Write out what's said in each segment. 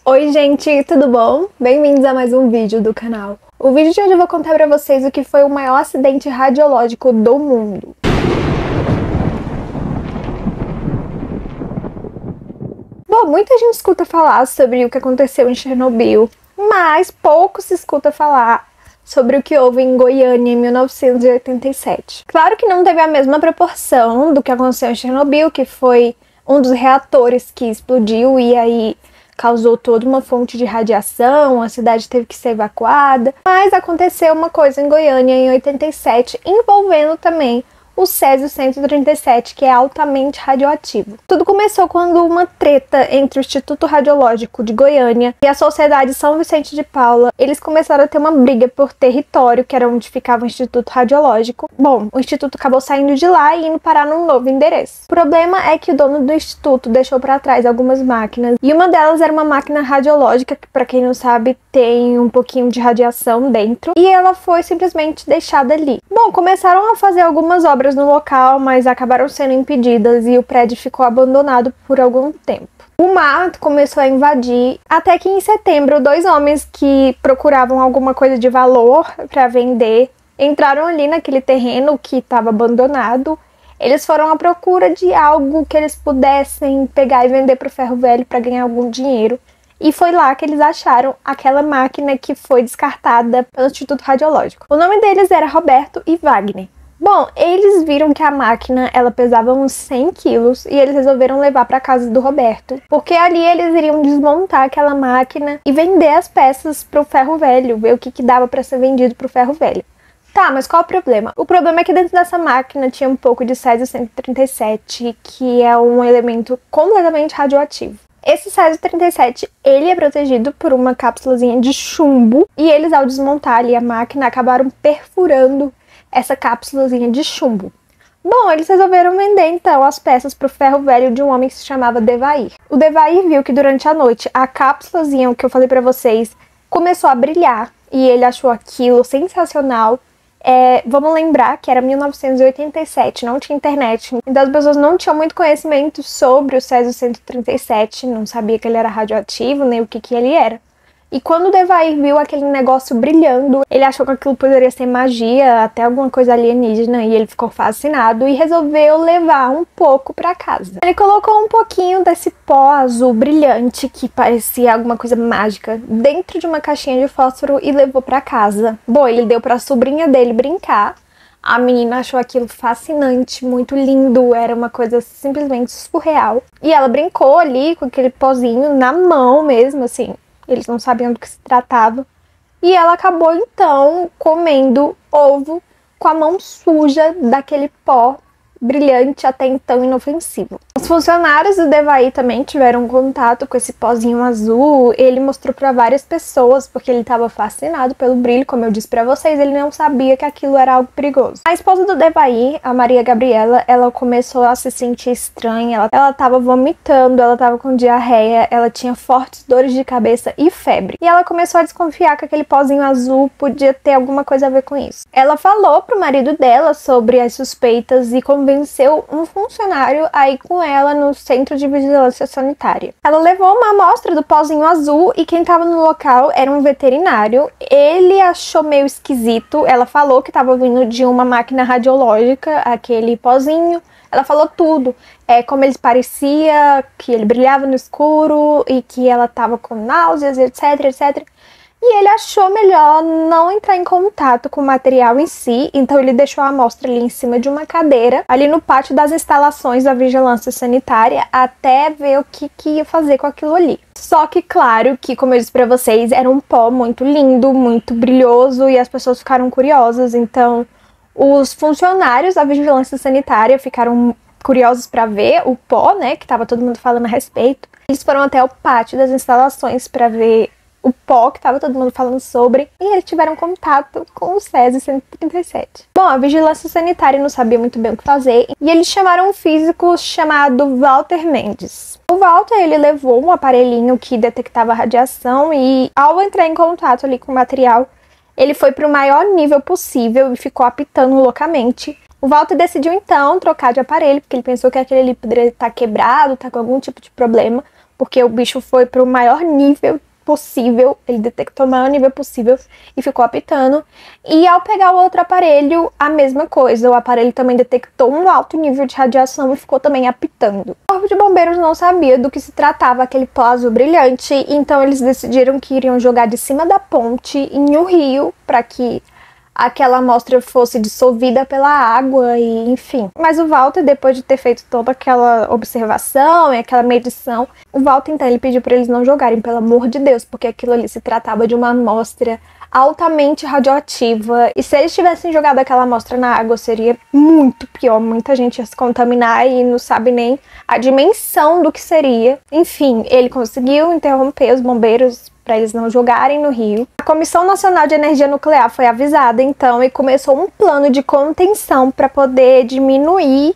Oi gente, tudo bom? Bem-vindos a mais um vídeo do canal. O vídeo de hoje eu vou contar pra vocês o que foi o maior acidente radiológico do mundo. Bom, muita gente escuta falar sobre o que aconteceu em Chernobyl, mas pouco se escuta falar sobre o que houve em Goiânia em 1987. Claro que não teve a mesma proporção do que aconteceu em Chernobyl, que foi um dos reatores que explodiu e aí causou toda uma fonte de radiação, a cidade teve que ser evacuada. Mas aconteceu uma coisa em Goiânia em 87, envolvendo também o Césio-137, que é altamente radioativo. Tudo começou quando uma treta entre o Instituto Radiológico de Goiânia e a Sociedade São Vicente de Paula, eles começaram a ter uma briga por território, que era onde ficava o Instituto Radiológico. Bom, o instituto acabou saindo de lá e indo parar num novo endereço. O problema é que o dono do instituto deixou para trás algumas máquinas, e uma delas era uma máquina radiológica, que para quem não sabe, tem um pouquinho de radiação dentro, e ela foi simplesmente deixada ali. Bom, começaram a fazer algumas obras no local, mas acabaram sendo impedidas e o prédio ficou abandonado por algum tempo. O mato começou a invadir, até que em setembro, dois homens que procuravam alguma coisa de valor para vender entraram ali naquele terreno que estava abandonado. Eles foram à procura de algo que eles pudessem pegar e vender para o ferro velho para ganhar algum dinheiro. E foi lá que eles acharam aquela máquina que foi descartada pelo Instituto Radiológico. O nome deles era Roberto e Wagner. Bom, eles viram que a máquina ela pesava uns 100 quilos e eles resolveram levar para casa do Roberto, porque ali eles iriam desmontar aquela máquina e vender as peças para o ferro velho, ver o que dava para ser vendido para o ferro velho. Tá, mas qual o problema? O problema é que dentro dessa máquina tinha um pouco de Césio-137, que é um elemento completamente radioativo. Esse Césio-37, ele é protegido por uma cápsulazinha de chumbo e eles, ao desmontar ali a máquina, acabaram perfurando essa cápsulazinha de chumbo. Bom, eles resolveram vender então as peças para o ferro velho de um homem que se chamava Devair. O Devair viu que durante a noite a cápsulazinha que eu falei para vocês começou a brilhar e ele achou aquilo sensacional. Vamos lembrar que era 1987, não tinha internet, então as pessoas não tinham muito conhecimento sobre o Césio-137, não sabia que ele era radioativo, nem o que ele era. E quando o Devair viu aquele negócio brilhando, ele achou que aquilo poderia ser magia, até alguma coisa alienígena, e ele ficou fascinado e resolveu levar um pouco para casa. Ele colocou um pouquinho desse pó azul brilhante, que parecia alguma coisa mágica, dentro de uma caixinha de fósforo e levou para casa. Bom, ele deu para a sobrinha dele brincar. A menina achou aquilo fascinante, muito lindo, era uma coisa simplesmente surreal. E ela brincou ali com aquele pozinho na mão mesmo, assim. Eles não sabiam do que se tratava. E ela acabou, então, comendo ovo com a mão suja daquele pó brilhante, até então inofensivo. Os funcionários do Devair também tiveram contato com esse pozinho azul. Ele mostrou para várias pessoas, porque ele estava fascinado pelo brilho. Como eu disse para vocês, ele não sabia que aquilo era algo perigoso. A esposa do Devair, a Maria Gabriela, ela começou a se sentir estranha. Ela estava vomitando, ela estava com diarreia, ela tinha fortes dores de cabeça e febre. E ela começou a desconfiar que aquele pozinho azul podia ter alguma coisa a ver com isso. Ela falou pro marido dela sobre as suspeitas e convenceu um funcionário a ir com ela no Centro de Vigilância Sanitária. Ela levou uma amostra do pozinho azul e quem estava no local era um veterinário. Ele achou meio esquisito. Ela falou que estava vindo de uma máquina radiológica, aquele pozinho. Ela falou tudo, como ele parecia, que ele brilhava no escuro e que ela estava com náuseas, etc, etc. E ele achou melhor não entrar em contato com o material em si, então ele deixou a amostra ali em cima de uma cadeira, ali no pátio das instalações da vigilância sanitária, até ver o que ia fazer com aquilo ali. Só que, claro, que, como eu disse pra vocês, era um pó muito lindo, muito brilhoso, e as pessoas ficaram curiosas, então os funcionários da vigilância sanitária ficaram curiosos para ver o pó, né, que tava todo mundo falando a respeito. Eles foram até o pátio das instalações para ver o pó que tava todo mundo falando sobre, e eles tiveram contato com o Césio-137. Bom, a vigilância sanitária não sabia muito bem o que fazer, e eles chamaram um físico chamado Walter Mendes. O Walter, ele levou um aparelhinho que detectava radiação, e ao entrar em contato ali com o material, ele foi para o maior nível possível e ficou apitando loucamente. O Walter decidiu então trocar de aparelho, porque ele pensou que aquele ali poderia estar quebrado, estar com algum tipo de problema. porque o bicho foi para o maior nível possível, ele detectou o maior nível possível e ficou apitando. E ao pegar o outro aparelho, a mesma coisa, o aparelho também detectou um alto nível de radiação e ficou também apitando. O corpo de bombeiros não sabia do que se tratava aquele pó azul brilhante, então eles decidiram que iriam jogar de cima da ponte em um rio para que aquela amostra fosse dissolvida pela água e enfim. Mas o Walter, depois de ter feito toda aquela observação e aquela medição, o Walter então ele pediu para eles não jogarem, pelo amor de Deus, porque aquilo ali se tratava de uma amostra altamente radioativa, e se eles tivessem jogado aquela amostra na água seria muito pior, muita gente ia se contaminar e não sabe nem a dimensão do que seria. Enfim, ele conseguiu interromper os bombeiros para eles não jogarem no rio. A Comissão Nacional de Energia Nuclear foi avisada então e começou um plano de contenção para poder diminuir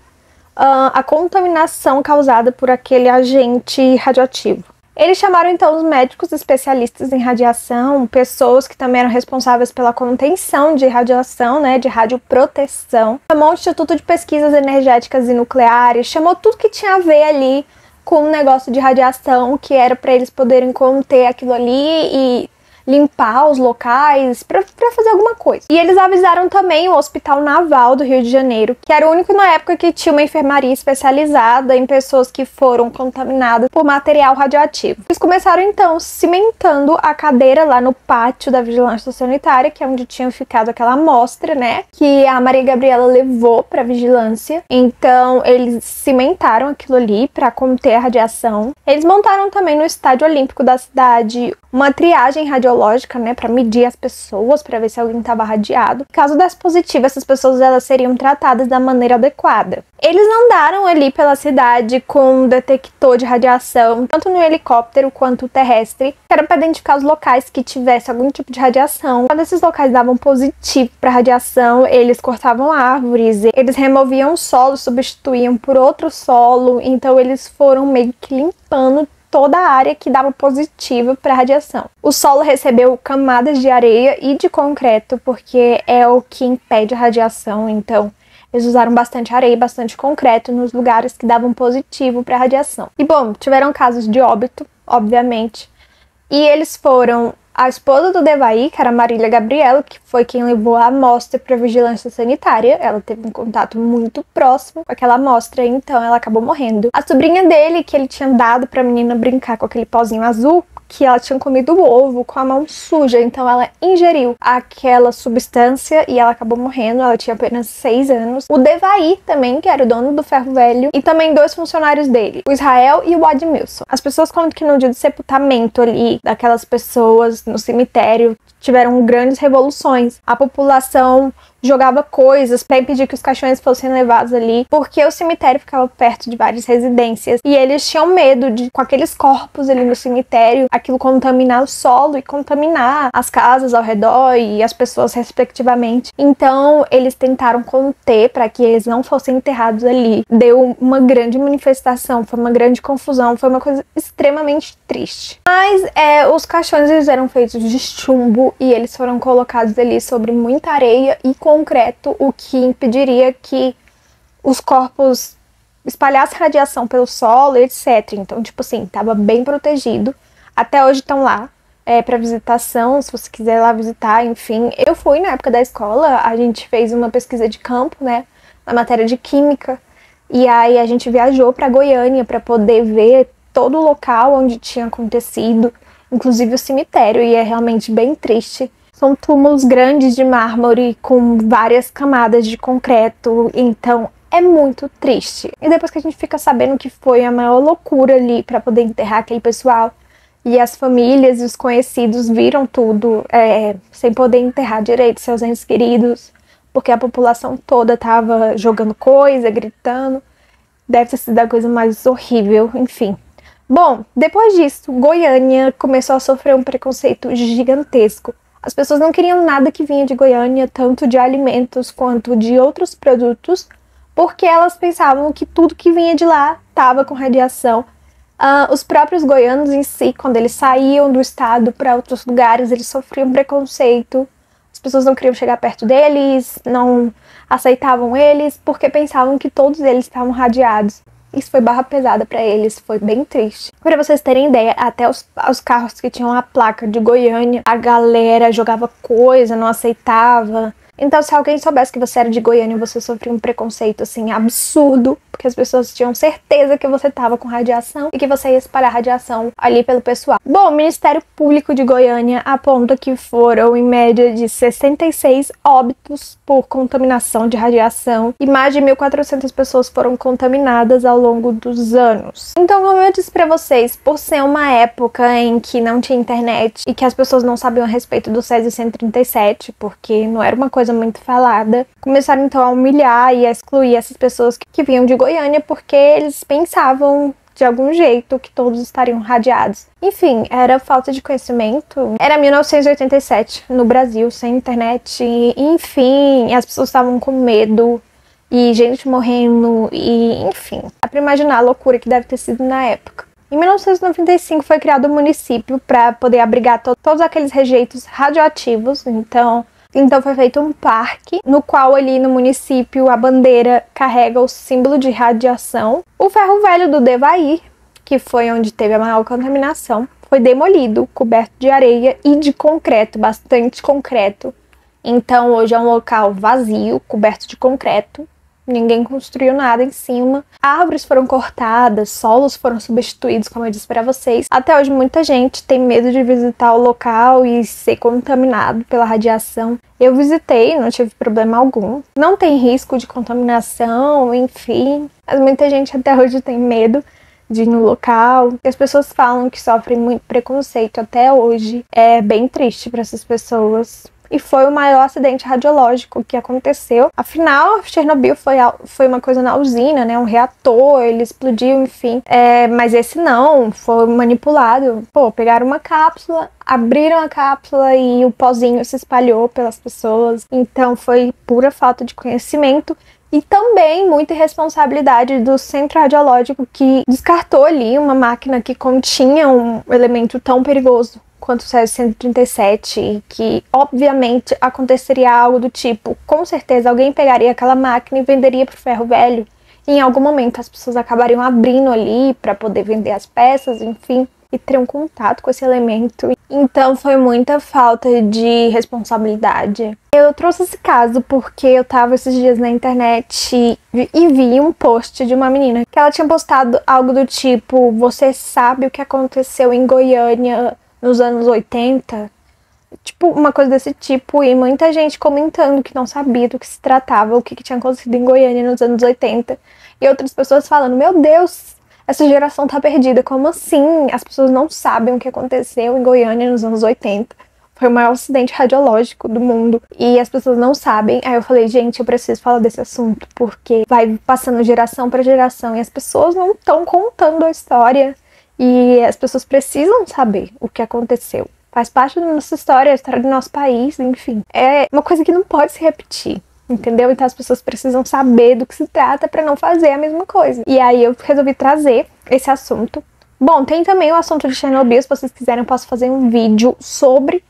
a contaminação causada por aquele agente radioativo. Eles chamaram então os médicos especialistas em radiação, pessoas que também eram responsáveis pela contenção de radiação, né, de radioproteção. Chamou o Instituto de Pesquisas Energéticas e Nucleares, chamou tudo que tinha a ver ali com um negócio de radiação, que era para eles poderem conter aquilo ali e limpar os locais, para fazer alguma coisa. E eles avisaram também o Hospital Naval do Rio de Janeiro, que era o único na época que tinha uma enfermaria especializada em pessoas que foram contaminadas por material radioativo. Eles começaram então cimentando a cadeira lá no pátio da vigilância sanitária, que é onde tinha ficado aquela amostra, né, que a Maria Gabriela levou para vigilância. Então eles cimentaram aquilo ali para conter a radiação. Eles montaram também no Estádio Olímpico da cidade uma triagem radiológica, né, para medir as pessoas, para ver se alguém estava radiado. Caso desse positivo, essas pessoas elas seriam tratadas da maneira adequada. Eles andaram ali pela cidade com um detector de radiação, tanto no helicóptero quanto terrestre, que era para identificar os locais que tivesse algum tipo de radiação. Quando esses locais davam positivo para radiação, eles cortavam árvores, eles removiam o solo, substituíam por outro solo, então eles foram meio que limpando toda a área que dava positiva para radiação. O solo recebeu camadas de areia e de concreto, porque é o que impede a radiação, então eles usaram bastante areia e bastante concreto nos lugares que davam positivo para radiação. E bom, tiveram casos de óbito, obviamente, e eles foram a esposa do Devaí, que era a Marília Gabriela, que foi quem levou a amostra para vigilância sanitária. Ela teve um contato muito próximo com aquela amostra, então ela acabou morrendo. A sobrinha dele, que ele tinha dado para a menina brincar com aquele pozinho azul, que ela tinha comido o ovo com a mão suja, então ela ingeriu aquela substância e ela acabou morrendo. Ela tinha apenas 6 anos. O Devaí também, que era o dono do ferro velho, e também 2 funcionários dele, o Israel e o Admilson. As pessoas contam que no dia do sepultamento ali daquelas pessoas no cemitério tiveram grandes revoluções. A população jogava coisas para impedir que os caixões fossem levados ali, porque o cemitério ficava perto de várias residências e eles tinham medo de, com aqueles corpos ali no cemitério, aquilo contaminar o solo e contaminar as casas ao redor e as pessoas respectivamente. Então eles tentaram conter para que eles não fossem enterrados ali. Deu uma grande manifestação, foi uma grande confusão, foi uma coisa extremamente triste. Mas os caixões eles eram feitos de chumbo e eles foram colocados ali sobre muita areia e concreto, o que impediria que os corpos espalhassem radiação pelo solo, etc. Então, tipo assim, tava bem protegido. Até hoje estão lá para visitação, se você quiser ir lá visitar, enfim. Eu fui na época da escola, a gente fez uma pesquisa de campo, né, na matéria de química, e aí a gente viajou para Goiânia para poder ver todo o local onde tinha acontecido, inclusive o cemitério, e é realmente bem triste. São túmulos grandes de mármore com várias camadas de concreto, então é muito triste. E depois que a gente fica sabendo que foi a maior loucura ali para poder enterrar aquele pessoal, e as famílias e os conhecidos viram tudo sem poder enterrar direito seus entes queridos, porque a população toda tava jogando coisa, gritando, deve ter sido a coisa mais horrível, enfim. Bom, depois disso, Goiânia começou a sofrer um preconceito gigantesco. As pessoas não queriam nada que vinha de Goiânia, tanto de alimentos quanto de outros produtos, porque elas pensavam que tudo que vinha de lá estava com radiação. Os próprios goianos em si, quando eles saíam do estado para outros lugares, eles sofriam preconceito. As pessoas não queriam chegar perto deles, não aceitavam eles, porque pensavam que todos eles estavam radiados. Isso foi barra pesada pra eles, foi bem triste. Pra vocês terem ideia, até os carros que tinham a placa de Goiânia, a galera jogava coisa, não aceitava. Então, se alguém soubesse que você era de Goiânia, você sofria um preconceito, assim, absurdo, porque as pessoas tinham certeza que você tava com radiação e que você ia espalhar radiação ali pelo pessoal. Bom, o Ministério Público de Goiânia aponta que foram, em média, de 66 óbitos por contaminação de radiação e mais de 1.400 pessoas foram contaminadas ao longo dos anos. Então, como eu disse pra vocês, por ser uma época em que não tinha internet e que as pessoas não sabiam a respeito do Césio 137, porque não era uma coisa muito falada, começaram então a humilhar e a excluir essas pessoas que vinham de Goiânia porque eles pensavam de algum jeito que todos estariam radiados. Enfim, era falta de conhecimento. Era 1987 no Brasil, sem internet, enfim, as pessoas estavam com medo e gente morrendo e enfim, dá pra imaginar a loucura que deve ter sido na época. Em 1995 foi criado um município para poder abrigar todos aqueles rejeitos radioativos, então foi feito um parque, no qual ali no município a bandeira carrega o símbolo de radiação. O ferro velho do Devair, que foi onde teve a maior contaminação, foi demolido, coberto de areia e de concreto, bastante concreto. Então hoje é um local vazio, coberto de concreto. Ninguém construiu nada em cima. Árvores foram cortadas, solos foram substituídos, como eu disse pra vocês. Até hoje muita gente tem medo de visitar o local e ser contaminado pela radiação. Eu visitei, não tive problema algum. Não tem risco de contaminação, enfim. Mas muita gente até hoje tem medo de ir no local. E as pessoas falam que sofrem muito preconceito até hoje. É bem triste para essas pessoas. E foi o maior acidente radiológico que aconteceu. Afinal, Chernobyl foi uma coisa na usina, né? Um reator, ele explodiu, enfim. Mas esse não, foi manipulado. Pô, pegaram uma cápsula, abriram a cápsula e o pozinho se espalhou pelas pessoas. Então foi pura falta de conhecimento. E também muita irresponsabilidade do centro radiológico que descartou ali uma máquina que continha um elemento tão perigoso quanto o Césio 137, e que obviamente aconteceria algo do tipo, com certeza alguém pegaria aquela máquina e venderia pro ferro velho. E em algum momento as pessoas acabariam abrindo ali para poder vender as peças, enfim, e teriam contato com esse elemento. Então foi muita falta de responsabilidade. Eu trouxe esse caso porque eu tava esses dias na internet e vi um post de uma menina que ela tinha postado algo do tipo, você sabe o que aconteceu em Goiânia nos anos 80, tipo, uma coisa desse tipo, e muita gente comentando que não sabia do que se tratava, o que tinha acontecido em Goiânia nos anos 80, e outras pessoas falando, meu Deus, essa geração tá perdida, como assim? As pessoas não sabem o que aconteceu em Goiânia nos anos 80, foi o maior acidente radiológico do mundo, e as pessoas não sabem. Aí eu falei, gente, eu preciso falar desse assunto, porque vai passando geração pra geração, e as pessoas não estão contando a história. E as pessoas precisam saber o que aconteceu. Faz parte da nossa história, a história do nosso país, enfim. É uma coisa que não pode se repetir, entendeu? Então as pessoas precisam saber do que se trata para não fazer a mesma coisa. E aí eu resolvi trazer esse assunto. Bom, tem também o assunto de Chernobyl, se vocês quiserem eu posso fazer um vídeo sobre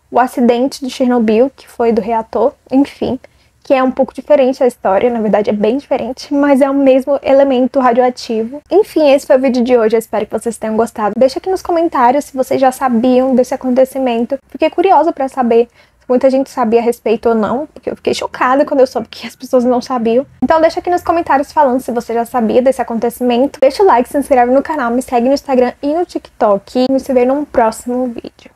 o acidente de Chernobyl, que foi do reator, enfim. Que é um pouco diferente a história, na verdade é bem diferente, mas é o mesmo elemento radioativo. Enfim, esse foi o vídeo de hoje, eu espero que vocês tenham gostado. Deixa aqui nos comentários se vocês já sabiam desse acontecimento. Fiquei curiosa pra saber se muita gente sabia a respeito ou não, porque eu fiquei chocada quando eu soube que as pessoas não sabiam. Então deixa aqui nos comentários falando se você já sabia desse acontecimento. Deixa o like, se inscreve no canal, me segue no Instagram e no TikTok. E se vê num próximo vídeo.